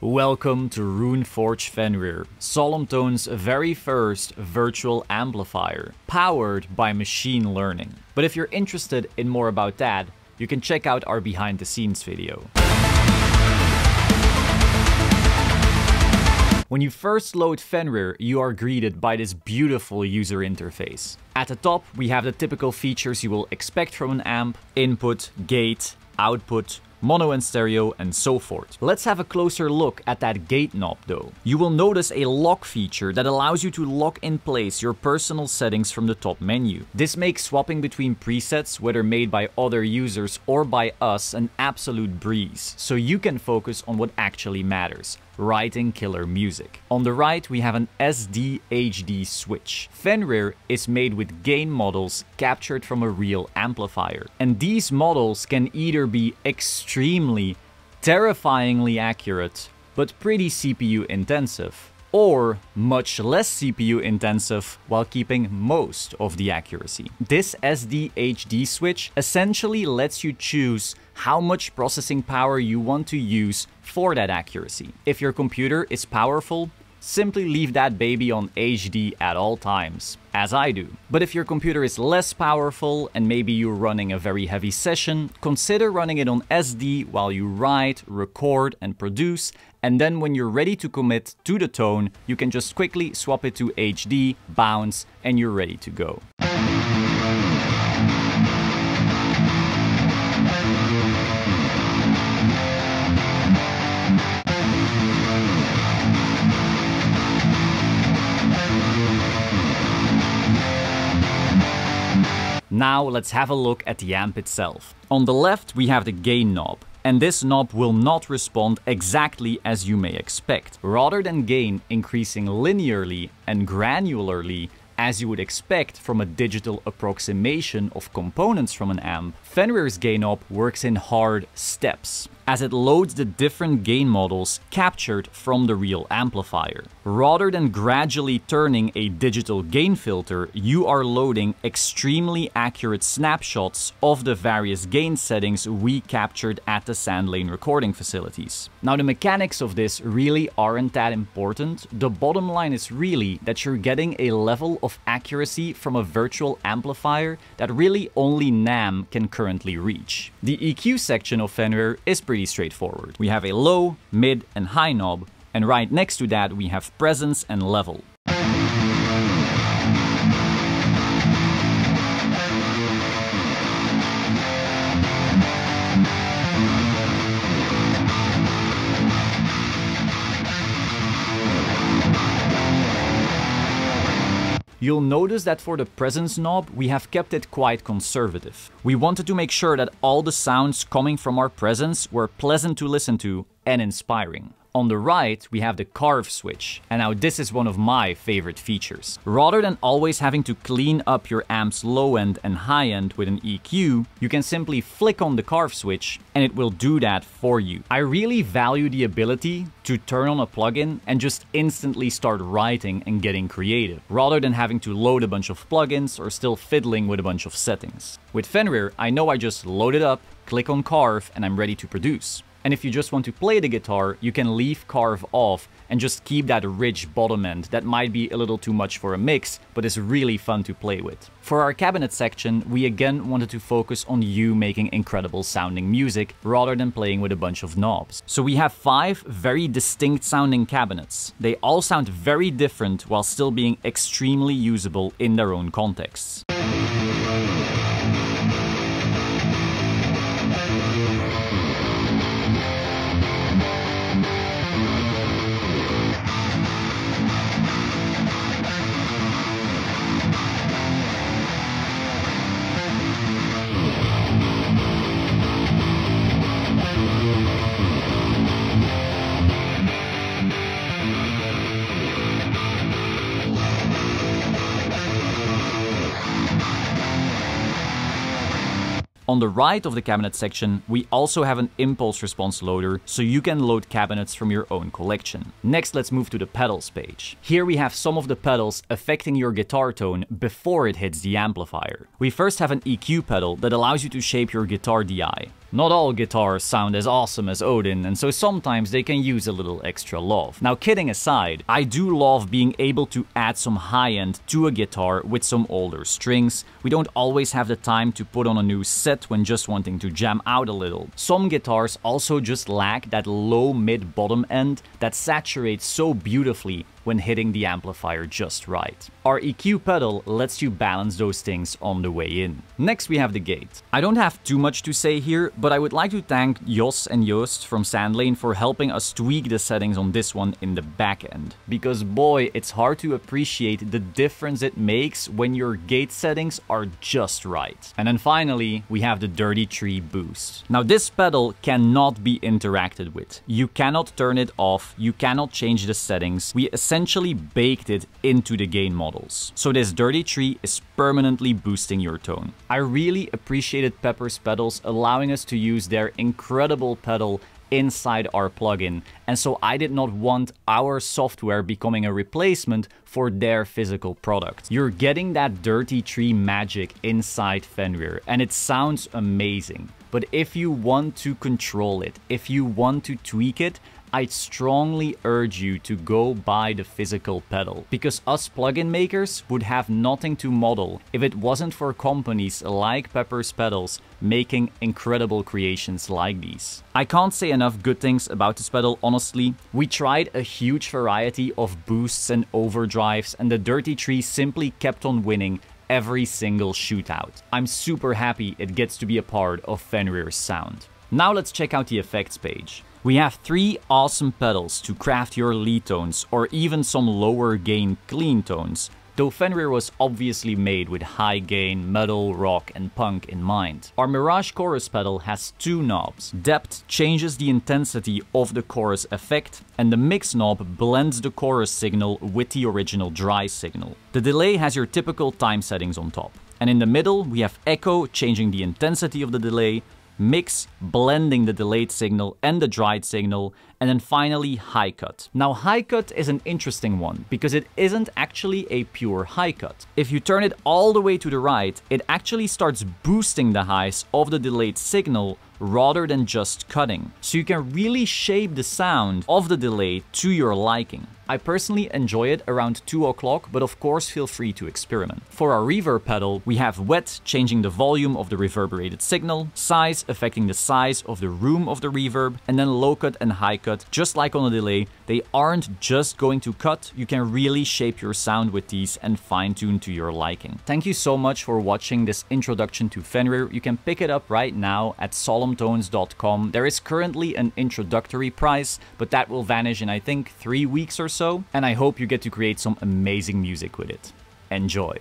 Welcome to Runeforge Fenrir, Solemn Tone's very first virtual amplifier, powered by machine learning. But if you're interested in more about that, you can check out our behind the scenes video. When you first load Fenrir, you are greeted by this beautiful user interface. At the top, we have the typical features you will expect from an amp: input, gate, output, mono and stereo, and so forth. Let's have a closer look at that gate knob though. You will notice a lock feature that allows you to lock in place your personal settings from the top menu. This makes swapping between presets, whether made by other users or by us, an absolute breeze, so you can focus on what actually matters: writing killer music. On the right, we have an SD-HD switch. Fenrir is made with gain models captured from a real amplifier. And these models can either be extremely, terrifyingly accurate, but pretty CPU intensive, or much less CPU intensive while keeping most of the accuracy. This SD-HD switch essentially lets you choose how much processing power you want to use for that accuracy. If your computer is powerful, simply leave that baby on HD at all times, as I do. But if your computer is less powerful and maybe you're running a very heavy session, consider running it on SD while you write, record, and produce, and then when you're ready to commit to the tone, you can just quickly swap it to HD, bounce, and you're ready to go. Now let's have a look at the amp itself. On the left we have the gain knob, and this knob will not respond exactly as you may expect. Rather than gain increasing linearly and granularly as you would expect from a digital approximation of components from an amp, Fenrir's gain knob works in hard steps, as it loads the different gain models captured from the real amplifier. Rather than gradually turning a digital gain filter, you are loading extremely accurate snapshots of the various gain settings we captured at the SandLane recording facilities. Now, the mechanics of this really aren't that important. The bottom line is really that you're getting a level of accuracy from a virtual amplifier that really only NAMM can currently reach. The EQ section of Fenrir is pretty straightforward. We have a low, mid, and high knob, and right next to that we have presence and level. You'll notice that for the presence knob, we have kept it quite conservative. We wanted to make sure that all the sounds coming from our presence were pleasant to listen to and inspiring. On the right, we have the carve switch, and now this is one of my favorite features. Rather than always having to clean up your amp's low end and high end with an EQ, you can simply flick on the carve switch and it will do that for you. I really value the ability to turn on a plugin and just instantly start writing and getting creative, rather than having to load a bunch of plugins or still fiddling with a bunch of settings. With Fenrir, I know I just load it up, click on carve, and I'm ready to produce. And if you just want to play the guitar, you can leave carve off and just keep that rich bottom end that might be a little too much for a mix, but is really fun to play with. For our cabinet section, we again wanted to focus on you making incredible sounding music rather than playing with a bunch of knobs. So we have 5 very distinct sounding cabinets. They all sound very different while still being extremely usable in their own contexts. On the right of the cabinet section, we also have an impulse response loader, so you can load cabinets from your own collection. Next, let's move to the pedals page. Here we have some of the pedals affecting your guitar tone before it hits the amplifier. We first have an EQ pedal that allows you to shape your guitar DI. Not all guitars sound as awesome as Odin, and so sometimes they can use a little extra love. Now, kidding aside, I do love being able to add some high-end to a guitar with some older strings. We don't always have the time to put on a new set when just wanting to jam out a little. Some guitars also just lack that low mid bottom end that saturates so beautifully when hitting the amplifier just right. Our EQ pedal lets you balance those things on the way in. Next we have the gate. I don't have too much to say here, but I would like to thank Jos and Joost from Sandlane for helping us tweak the settings on this one in the back end. Because boy, it's hard to appreciate the difference it makes when your gate settings are just right. And then finally, we have the Dirty Tree Boost. Now this pedal cannot be interacted with. You cannot turn it off, you cannot change the settings. We essentially baked it into the gain models. So this Dirty Tree is permanently boosting your tone. I really appreciated Pepper's pedals allowing us to use their incredible pedal inside our plugin, and so I did not want our software becoming a replacement for their physical product. You're getting that Dirty Tree magic inside Fenrir, and it sounds amazing. But if you want to control it, if you want to tweak it, I'd strongly urge you to go buy the physical pedal, because us plugin makers would have nothing to model if it wasn't for companies like Pepper's Pedals making incredible creations like these. I can't say enough good things about this pedal, honestly. We tried a huge variety of boosts and overdrives, and the Dirty Tree simply kept on winning every single shootout. I'm super happy it gets to be a part of Fenrir's sound. Now let's check out the effects page. We have 3 awesome pedals to craft your lead tones or even some lower gain clean tones, though Fenrir was obviously made with high gain, metal, rock and punk in mind. Our Mirage Chorus pedal has 2 knobs. Depth changes the intensity of the chorus effect, and the mix knob blends the chorus signal with the original dry signal. The delay has your typical time settings on top. And in the middle we have echo changing the intensity of the delay, mix blending the delayed signal and the dried signal, and then finally high cut. Now high cut is an interesting one because it isn't actually a pure high cut. If you turn it all the way to the right, it actually starts boosting the highs of the delayed signal rather than just cutting. So you can really shape the sound of the delay to your liking. I personally enjoy it around 2 o'clock, but of course feel free to experiment. For our reverb pedal, we have wet changing the volume of the reverberated signal, size affecting the size of the room of the reverb, and then low cut and high cut, just like on a delay. They aren't just going to cut, you can really shape your sound with these and fine tune to your liking. Thank you so much for watching this introduction to Fenrir. You can pick it up right now at solemntones.com. There is currently an introductory price, but that will vanish in I think 3 weeks or so, and I hope you get to create some amazing music with it. Enjoy!